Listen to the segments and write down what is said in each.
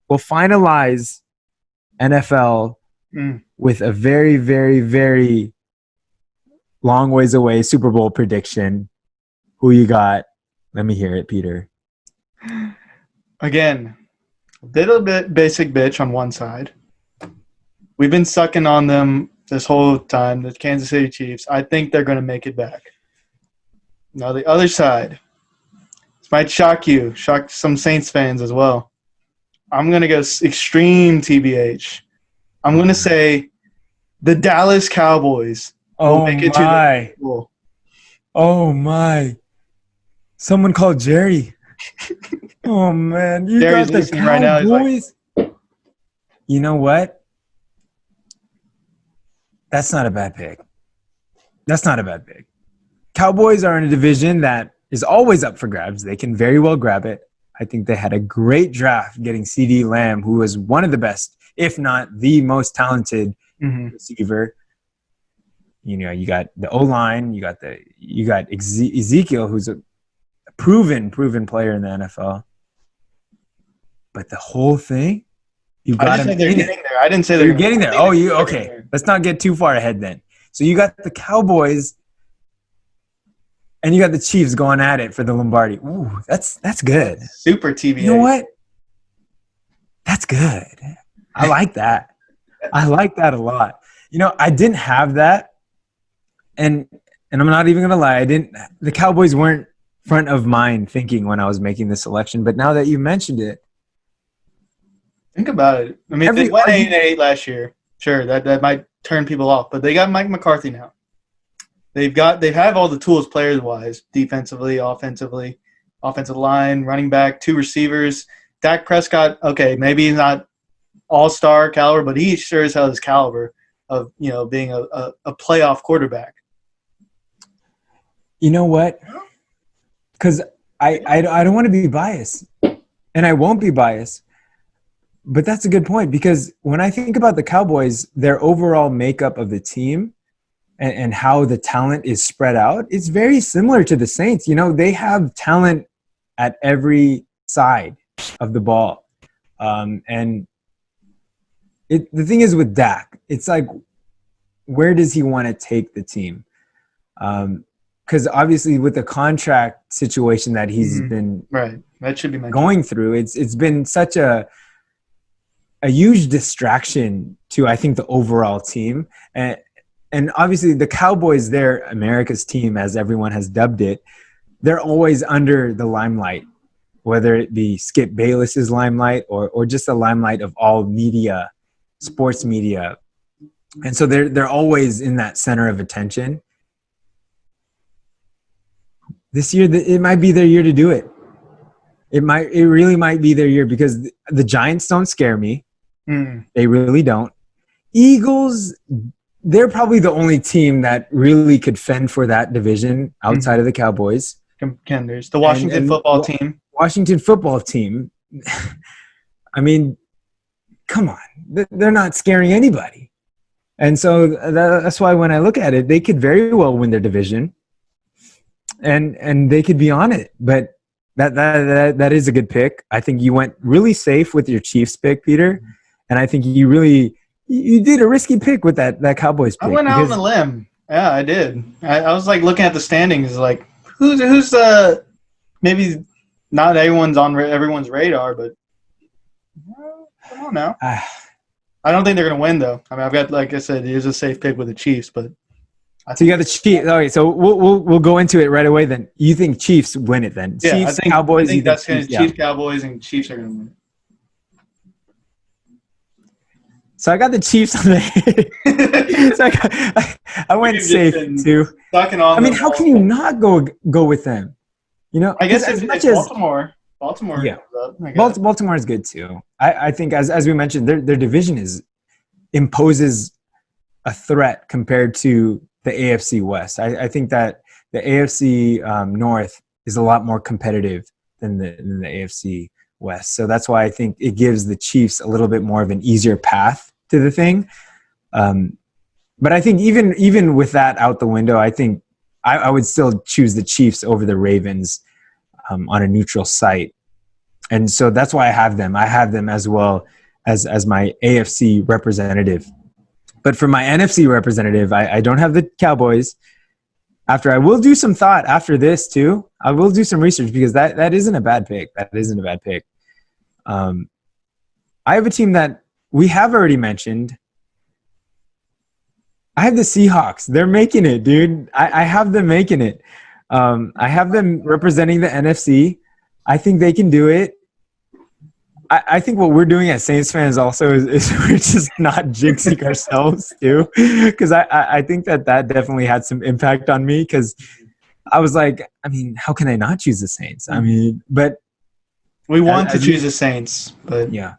will finalize NFL with a very, very, very long ways away Super Bowl prediction. Who you got? Let me hear it, Peter. Again, a little bit basic bitch on one side. We've been sucking on them this whole time, the Kansas City Chiefs. I think they're going to make it back. Now, the other side, this might shock you, shock some Saints fans as well. I'm going to go extreme TBH. I'm going to say the Dallas Cowboys will make it to the Super Bowl. Oh, my. Someone called Jerry. Oh, man. You Jerry's got the listening right now. Cowboys? Like, you know what? That's not a bad pick. That's not a bad pick. Cowboys are in a division that is always up for grabs. They can very well grab it. I think they had a great draft getting CD Lamb, who was one of the best, if not the most talented receiver. You know, you got the O-line, you got Ezekiel, who's a proven player in the NFL. But the whole thing, you got him. They're getting there. I didn't say they're getting there. Oh, you okay? Let's not get too far ahead then. So you got the Cowboys, and you got the Chiefs going at it for the Lombardi. Ooh, that's good. Super TV. You know what? That's good. I like that. I like that a lot. You know, I didn't have that, and I'm not even gonna lie. The Cowboys weren't front of mind thinking when I was making this selection. But now that you mentioned it, think about it. I mean, they went 8-8 last year. Sure, that might turn people off, but they got Mike McCarthy now. They have all the tools players wise, defensively, offensively, offensive line, running back, 2 receivers. Dak Prescott, okay, maybe he's not all-star caliber, but he sure as hell is caliber of, you know, being a playoff quarterback. You know what? Because I don't want to be biased, and I won't be biased. But that's a good point, because when I think about the Cowboys, their overall makeup of the team and how the talent is spread out, it's very similar to the Saints. You know, they have talent at every side of the ball. And the thing is with Dak, it's like, where does he want to take the team? Because obviously with the contract situation that he's been that should be going through, it's been such a huge distraction to, I think, the overall team. And obviously the Cowboys, they're America's team, as everyone has dubbed it. They're always under the limelight, whether it be Skip Bayless's limelight or just the limelight of all media, sports media. And so they're always in that center of attention. This year, it might be their year to do it. It really might be their year, because the Giants don't scare me. They really don't. Eagles, they're probably the only team that really could fend for that division outside of the Cowboys. Contenders. The Washington football team. Washington football team. I mean, come on. They're not scaring anybody. And so that's why when I look at it, they could very well win their division. And they could be on it. But that is a good pick. I think you went really safe with your Chiefs pick, Peter. And I think you did a risky pick with that Cowboys pick. I went out on a limb. Yeah, I did. I was like looking at the standings, like who's maybe not everyone's on everyone's radar, but come on now. I don't think they're gonna win though. I mean, I've got, like I said, it is a safe pick with the Chiefs, but. So you got the Chiefs. All right, so we'll go into it right away. Then you think Chiefs win it? Then yeah, Chiefs, Cowboys. I think that's going to Chiefs, Cowboys, and Chiefs are going to win it. So I got the Chiefs on the. So I went safe too. I mean, how can you not go with them? You know, I guess as much as Baltimore. Yeah, Baltimore is good too. I think as we mentioned, their division imposes a threat compared to the AFC West. I think that the AFC North is a lot more competitive than the AFC West. So that's why I think it gives the Chiefs a little bit more of an easier path to the thing. But I think even with that out the window, I think I would still choose the Chiefs over the Ravens on a neutral site. And so that's why I have them. I have them as well as my AFC representative. But for my NFC representative, I don't have the Cowboys. I will do some thought after this too. I will do some research because that isn't a bad pick. That isn't a bad pick. I have a team that we have already mentioned. I have the Seahawks. They're making it, dude. I have them making it. I have them representing the NFC. I think they can do it. I think what we're doing as Saints fans also is we're just not jinxing ourselves too, because I think that definitely had some impact on me because I was like, I mean, how can I not choose the Saints? I mean, but we want to choose the Saints, but yeah,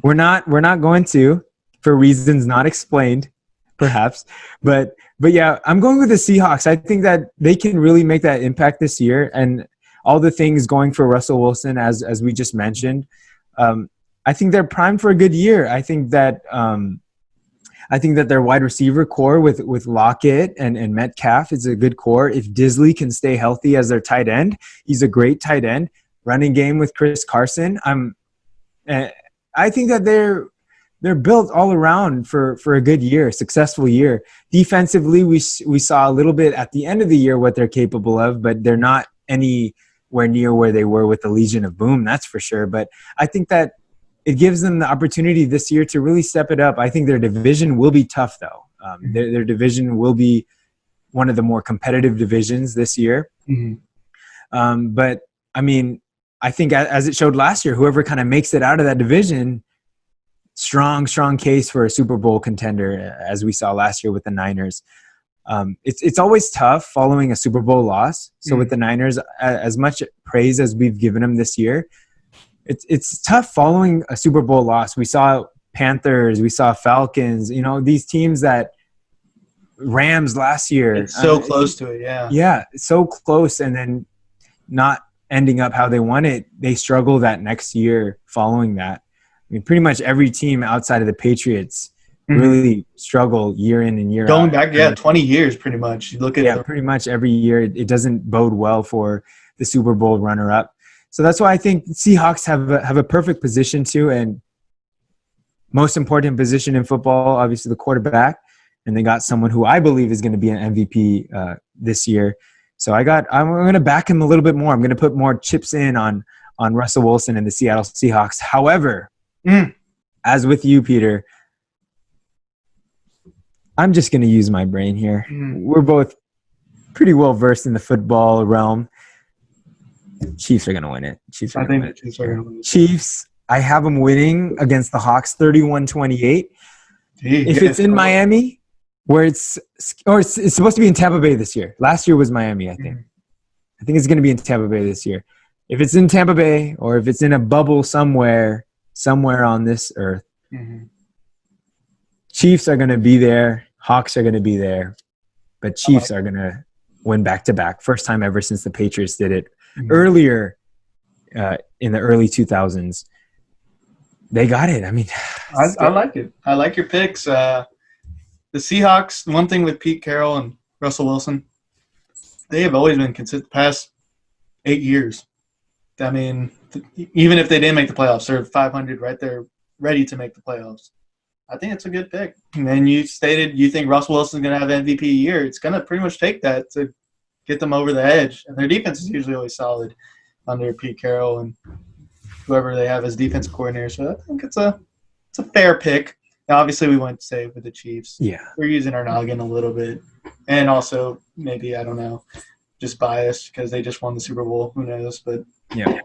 we're not going to for reasons not explained, perhaps. But yeah, I'm going with the Seahawks. I think that they can really make that impact this year, and all the things going for Russell Wilson as we just mentioned. I think they're primed for a good year. I think that their wide receiver core with Lockett and Metcalf is a good core. If Disley can stay healthy as their tight end, he's a great tight end. Running game with Chris Carson. I think that they're built all around for a good year, successful year. Defensively, we saw a little bit at the end of the year what they're capable of, but they're not anywhere near where they were with the Legion of Boom, that's for sure. But I think that it gives them the opportunity this year to really step it up. I think their division will be tough, though. Their division will be one of the more competitive divisions this year. Mm-hmm. But, I mean, I think as it showed last year, whoever kind of makes it out of that division, strong case for a Super Bowl contender, as we saw last year with the Niners. It's always tough following a Super Bowl loss. So with the Niners, as much praise as we've given them this year, it's tough following a Super Bowl loss. We saw Panthers, we saw Falcons, these teams that Rams last year. It's so close to it, yeah. Yeah, so close, and then not ending up how they wanted. They struggle that next year following that. I mean, pretty much every team outside of the Patriots really struggle year in and year out. Going back, 20 years pretty much. You look at pretty much every year. It doesn't bode well for the Super Bowl runner-up. So that's why I think Seahawks have a perfect position too, and most important position in football, obviously the quarterback. And they got someone who I believe is going to be an MVP this year. So I'm going to back him a little bit more. I'm going to put more chips in on Russell Wilson and the Seattle Seahawks. However, as with you, Peter, I'm just going to use my brain here. We're both pretty well versed in the football realm. Chiefs are going to win it. Chiefs, I have them winning against the Hawks 31-28. If it's in Miami, where it's supposed to be in Tampa Bay this year. Last year was Miami, I think. I think it's going to be in Tampa Bay this year. If it's in Tampa Bay or if it's in a bubble somewhere on this earth, Chiefs are going to be there. Hawks are going to be there. But Chiefs are going to win back-to-back. First time ever since the Patriots did it. Earlier in the early 2000s. They got it. I mean, I like it. I like your picks. The Seahawks, one thing with Pete Carroll and Russell Wilson, they have always been consistent past 8 years. I mean, even if they didn't make the playoffs, they're 500 right there, ready to make the playoffs. I think it's a good pick. And you stated you think Russell Wilson's going to have MVP year. It's going to pretty much take that to get them over the edge. And their defense is usually always solid under Pete Carroll and whoever they have as defensive coordinator. So I think it's a fair pick. Now, obviously, we went to say with the Chiefs. Yeah. We're using our noggin a little bit. And also, maybe, I don't know, just biased because they just won the Super Bowl. Who knows? But yeah.